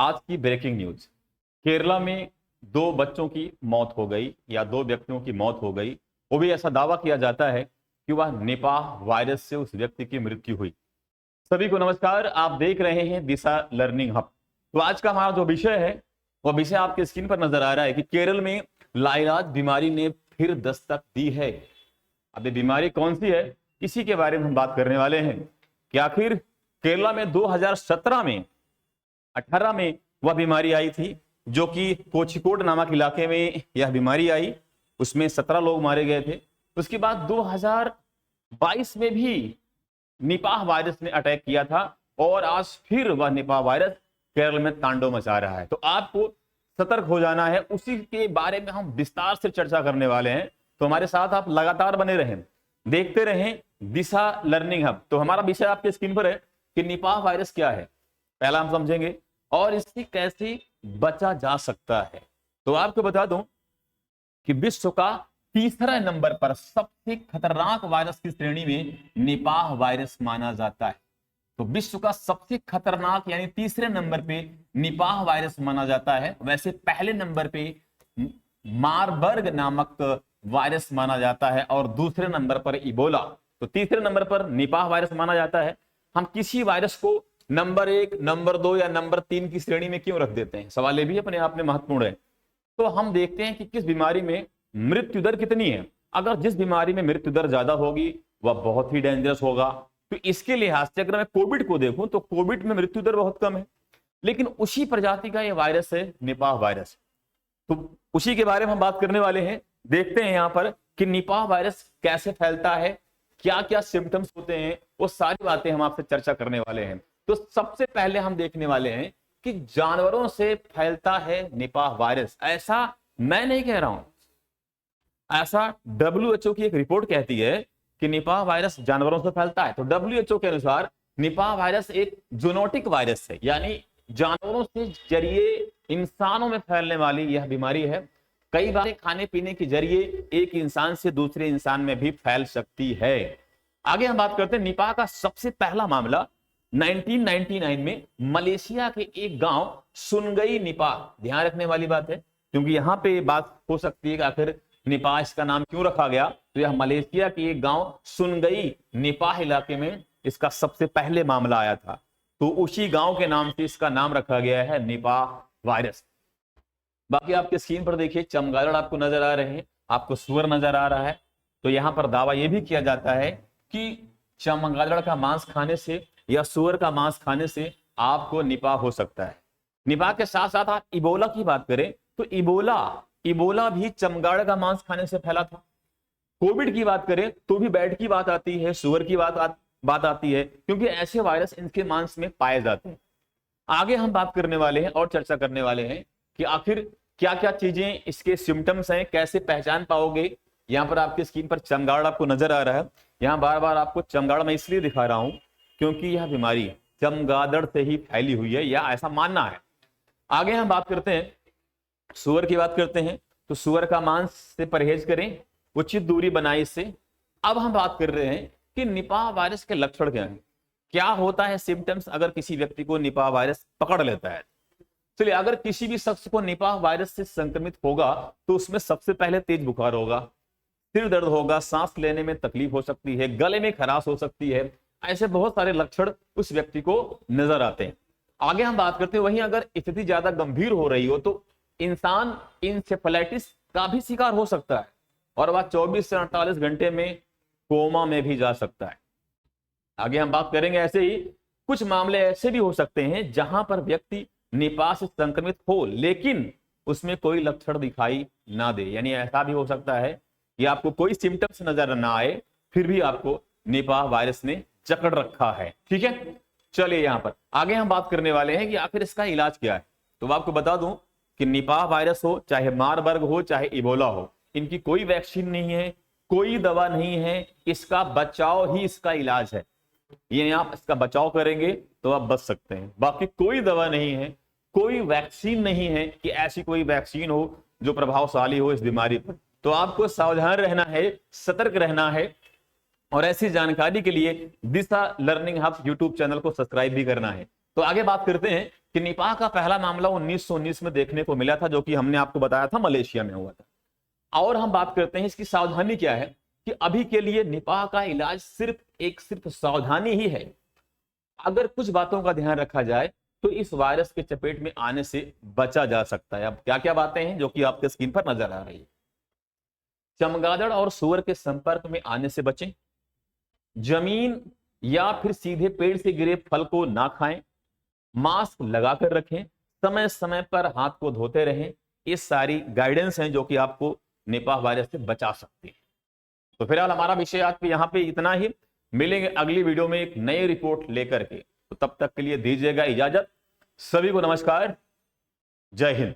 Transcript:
आज की breaking news. Kerala में दो बच्चों की मौत हो गई या दो व्यक्तियों की मौत हो गई। वो भी ऐसा दावा किया जाता है कि वह निपाह वायरस से उस व्यक्ति की मृत्यु हुई। सभी को नमस्कार, आप देख रहे हैं दिशा लर्निंग हब। तो आज का हमारा जो विषय है वह विषय आपके स्क्रीन पर नजर आ रहा है कि केरल में लाइलाज बीमारी ने फिर दस्तक दी है। अब ये बीमारी कौन सी है, इसी के बारे में हम बात करने वाले हैं कि आखिर केरला में 2017 में 18 में वह बीमारी आई थी, जो कि कोझिकोड नामक इलाके में यह बीमारी आई। उसमें 17 लोग मारे गए थे। उसके बाद 2022 में भी निपाह वायरस ने अटैक किया था और आज फिर वह निपाह वायरस केरल में तांडव मचा रहा है। तो आपको सतर्क हो जाना है, उसी के बारे में हम विस्तार से चर्चा करने वाले हैं। तो हमारे साथ आप लगातार बने रहें, देखते रहें दिशा लर्निंग हब। तो हमारा विषय आपके स्क्रीन पर है कि निपाह वायरस क्या है, पहला हम समझेंगे, और इससे कैसे बचा जा सकता है। तो आपको बता दूं कि विश्व का तीसरा नंबर पर सबसे खतरनाक वायरस की श्रेणी में निपाह वायरस माना जाता है। तो विश्व का सबसे खतरनाक यानी तीसरे नंबर पे निपाह वायरस माना जाता है। वैसे पहले नंबर पे मारबर्ग नामक वायरस माना जाता है और दूसरे नंबर पर इबोला। तो तीसरे नंबर पर निपाह वायरस माना जाता है। हम किसी वायरस को नंबर 1, नंबर 2 या नंबर 3 की श्रेणी में क्यों रख देते हैं, सवाल ये भी अपने आप में महत्वपूर्ण है। तो हम देखते हैं कि किस बीमारी में मृत्यु दर कितनी है। अगर जिस बीमारी में मृत्यु दर ज्यादा होगी वह बहुत ही डेंजरस होगा। तो इसके लिहाज से अगर मैं कोविड को देखूं तो कोविड में मृत्यु दर बहुत कम है, लेकिन उसी प्रजाति का यह वायरस है निपाह वायरस। तो उसी के बारे में हम बात करने वाले हैं। देखते हैं यहां पर कि निपाह वायरस कैसे फैलता है, क्या क्या सिम्टम्स होते हैं, वो सारी बातें हम आपसे चर्चा करने वाले हैं। तो सबसे पहले हम देखने वाले हैं कि जानवरों से फैलता है निपाह वायरस। ऐसा मैं नहीं कह रहा हूं, ऐसा WHO की एक रिपोर्ट कहती है कि निपाह वायरस जानवरों से फैलता है। तो WHO के अनुसार निपाह वायरस एक जूनोटिक वायरस है, यानी जानवरों से जरिए इंसानों में फैलने वाली यह बीमारी है। कई बार खाने पीने के जरिए एक इंसान से दूसरे इंसान में भी फैल सकती है। आगे हम बात करते हैं निपाह का सबसे पहला मामला 1999 में मलेशिया के एक गांव सुनगई निपाह। ध्यान रखने वाली बात है, क्योंकि यहां पे बात हो सकती है कि आखिर निपाह इसका नाम क्यों रखा गया। तो यह मलेशिया के एक गांव सुनगई निपाह इलाके में इसका सबसे पहले मामला आया था। तो उसी गांव के नाम से इसका नाम रखा गया है निपाह वायरस। बाकी आपके स्क्रीन पर देखिए चमगादड़ आपको नजर आ रहे हैं, आपको सुअर नजर आ रहा है। तो यहां पर दावा यह भी किया जाता है कि चमगादड़ का मांस खाने से या सुअर का मांस खाने से आपको निपाह हो सकता है। निपाह के साथ साथ आप इबोला की बात करें तो इबोला भी चमगादड़ का मांस खाने से फैला था। कोविड की बात करें तो भी बैट की बात आती है, सुअर की बात आती है, क्योंकि ऐसे वायरस इनके मांस में पाए जाते हैं। आगे हम बात करने वाले हैं और चर्चा करने वाले हैं कि आखिर क्या क्या चीजें इसके सिम्टम्स हैं, कैसे पहचान पाओगे। यहाँ पर आपकी स्क्रीन पर चमगादड़ आपको नजर आ रहा है। यहाँ बार बार आपको चमगादड़ मैं इसलिए दिखा रहा हूं क्योंकि यह बीमारी चमगादड़ से ही फैली हुई है, या ऐसा मानना है। आगे हम बात करते हैं सुअर की बात करते हैं। तो सुअर का मांस से परहेज करें, उचित दूरी बनाए इससे। अब हम बात कर रहे हैं कि निपाह वायरस के लक्षण क्या हैं, क्या होता है सिम्टम्स अगर किसी व्यक्ति को निपाह वायरस पकड़ लेता है। चलिए, अगर किसी भी शख्स को निपाह वायरस से संक्रमित होगा तो उसमें सबसे पहले तेज बुखार होगा, सिर दर्द होगा, सांस लेने में तकलीफ हो सकती है, गले में खराश हो सकती है। ऐसे बहुत सारे लक्षण उस व्यक्ति को नजर आते हैं। आगे हम बात करते हैं, वहीं अगर स्थिति ज्यादा गंभीर हो रही हो तो इंसान इंसेफेलाइटिस का भी शिकार हो सकता है और वह 24 से 48 घंटे में कोमा में भी जा सकता है। आगे हम बात करेंगे ऐसे ही कुछ मामले ऐसे भी हो सकते हैं जहां पर व्यक्ति निपाह से संक्रमित हो लेकिन उसमें कोई लक्षण दिखाई ना दे। यानी ऐसा भी हो सकता है कि आपको कोई सिम्टम्स नजर ना आए, फिर भी आपको निपाह वायरस ने जकड़ रखा है। ठीक है, चलिए यहां पर आगे हम बात करने वाले हैं कि आखिर इसका इलाज क्या है। तो आपको बता दूं कि निपाह वायरस हो, चाहे मारबर्ग हो, चाहे इबोला हो, इनकी कोई वैक्सीन नहीं है, कोई दवा नहीं है। इसका बचाव ही इसका इलाज है। ये आप इसका बचाव करेंगे तो आप बच सकते हैं। बाकी कोई दवा नहीं है, कोई वैक्सीन नहीं है कि ऐसी कोई वैक्सीन हो जो प्रभावशाली हो इस बीमारी पर। तो आपको सावधान रहना है, सतर्क रहना है, और ऐसी जानकारी के लिए दिशा लर्निंग हब यूट्यूब चैनल को सब्सक्राइब भी करना है। तो आगे बात करते हैं कि निपाह का पहला मामला 1919 में देखने को मिला था, जो कि हमने आपको बताया था मलेशिया में हुआ था। और हम बात करते हैं इसकी सावधानी क्या है, कि अभी के लिए निपाह का इलाज सिर्फ सावधानी ही है। अगर कुछ बातों का ध्यान रखा जाए तो इस वायरस के चपेट में आने से बचा जा सकता है। अब क्या क्या बातें हैं जो कि आपके स्क्रीन पर नजर आ रही है। चमगादड़ और सूअर के संपर्क में आने से बचें, जमीन या फिर सीधे पेड़ से गिरे फल को ना खाएं, मास्क लगाकर रखें, समय समय पर हाथ को धोते रहें। ये सारी गाइडेंस हैं जो कि आपको निपाह वायरस से बचा सकती है। तो फिलहाल हमारा विषय आज यहाँ पे इतना ही। मिलेंगे अगली वीडियो में एक नई रिपोर्ट लेकर के। तो तब तक के लिए दीजिएगा इजाजत। सभी को नमस्कार, जय हिंद।